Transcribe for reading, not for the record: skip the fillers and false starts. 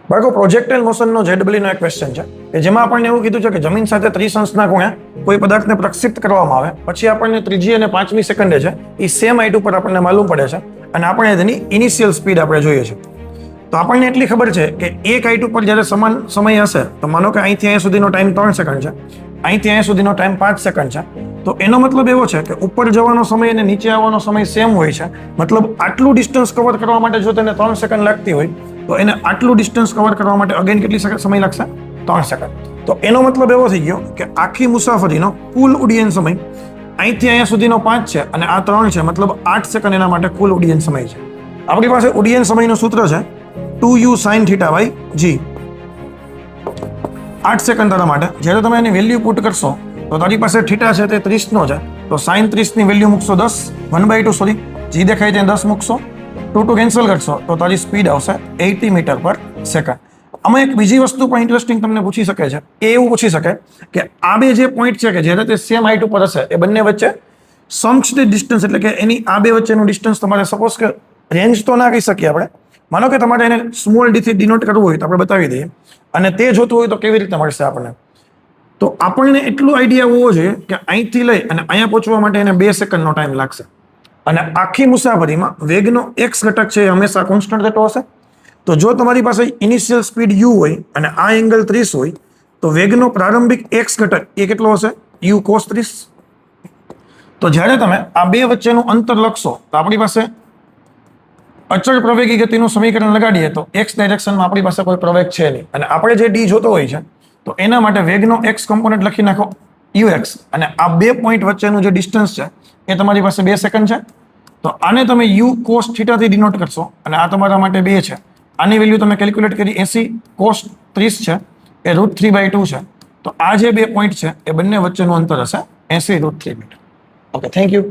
બાળકો પ્રોજેક્ટાઇલ મોશનનો જેડબલ્યુનો એક ક્વેશ્ચન છે કે જેમાં આપણને એવું કીધું છે કે જમીન સાથે 30 અંશના ખૂણે કોઈ પદાર્થને પ્રક્ષિપ્ત કરવામાં આવે, પછી આપણને ત્રીજી અને પાંચમી સેકન્ડે છે એ સેમ હાઇટ ઉપર આપણને માલુમ પડે છે અને આપણે તેની ઇનિશિયલ સ્પીડ આપણે જોઈએ છે. તો આપણને એટલી ખબર છે કે એક હાઇટ ઉપર જ્યારે સમાન સમય હશે તો માનો કે અહીંથી અહીંયા સુધીનો ટાઈમ 3 સેકન્ડ છે, અહીંથી અહીંયા સુધીનો ટાઈમ 5 સેકન્ડ છે, તો એનો મતલબ એવો છે કે ઉપર જવાનો સમય અને નીચે આવવાનો સમય સેમ હોય છે. મતલબ આટલું ડિસ્ટન્સ કવર કરવા માટે જો તેને 3 સેકન્ડ લાગતી હોય તો એને આટલું ડિસ્ટન્સ કવર કરવા માટે અગેન કેટલી સમય લાગશે? 3 સેકન્ડ. તો એનો મતલબ એવો થઈ ગયો કે આખી મુસાફરીનો કુલ ઉડ્ડયન સમય અહીંથી અહીંયા સુધીનો 5 છે અને આ 3 છે, મતલબ 8 સેકન્ડ એના માટે કુલ ઉડ્ડયન સમય છે. આપણી પાસે ઉડ્ડયન સમયનું સૂત્ર છે 2u sin θ by g. 8 second તારા માટે જ્યારે તમે એની વેલ્યુ પુટ કરશો તો તારી પાસે થીટા છે તે 30 છે, તો sin 30 ની વેલ્યુ મૂકશો 10, 1/2 સોરી, g દેખાય ત્યાં 10 મૂકશો, 2 કેન્સલ કરશો તો તારી સ્પીડ આવશે 80 મીટર પર સેકન્ડ. આમાં એક બીજી વસ્તુ પણ ઇન્ટરેસ્ટિંગ તમને પૂછી શકે છે, એ એવું પૂછી શકે કે આ બે જે પોઈન્ટ છે કે જ્યારે તે સેમ હાઇટ ઉપર હશે એ બંને વચ્ચે સમક્ષિત ડિસ્ટન્સ એટલે કે એની આ બે વચ્ચેનું ડિસ્ટન્સ તમારે સપોઝ કે રેન્જ તો ના કહી શકીએ આપણે, માનો કે તમારે એને સ્મોલ ડી થી ડિનોટ કરવું હોય તો આપણે બતાવી દઈએ અને તે જોતું હોય તો કેવી રીતે મળશે આપણને. તો આપણને એટલું આઈડિયા હોવો જોઈએ કે અહીંથી લઈ અને અહીંયા પહોંચવા માટે એને 2 સેકન્ડનો ટાઈમ લાગશે અને આખી મુસાફરીમાં વેગનો x ઘટક છે એ હંમેશા કોન્સ્ટન્ટ રહેતો હશે. તો જો તમારી પાસે ઇનિશિયલ સ્પીડ u હોય અને આ એંગલ 30 હોય તો વેગનો પ્રારંભિક x ઘટક એ કેટલો હશે? u cos 30. તો જ્યારે તમે આ બે વચ્ચેનું અંતર લખશો તો આપણી પાસે અચળ પ્રવેગી ગતિનું સમીકરણ લગાડીએ તો x ડાયરેક્શનમાં આપણી પાસે કોઈ પ્રવેગ છે નહીં અને આપણે જે d જોતો હોય છે તો એના માટે વેગનો x કમ્પોનન્ટ લખી નાખો ux અને આ બે પોઈન્ટ વચ્ચેનું જે ડિસ્ટન્સ છે એ તમારી પાસે 2 સેકન્ડ છે. તો આને તમે u cos θ થી ડિનોટ કરશો અને આ તમારા માટે 2 છે. આની વેલ્યુ તમે કેલ્ક્યુલેટ કરી 80 cos 30 છે એ √3/2 છે. તો આ જે બે પોઈન્ટ છે એ બંને વચ્ચેનું અંતર હશે 80 √3 મીટર. Okay, thank you.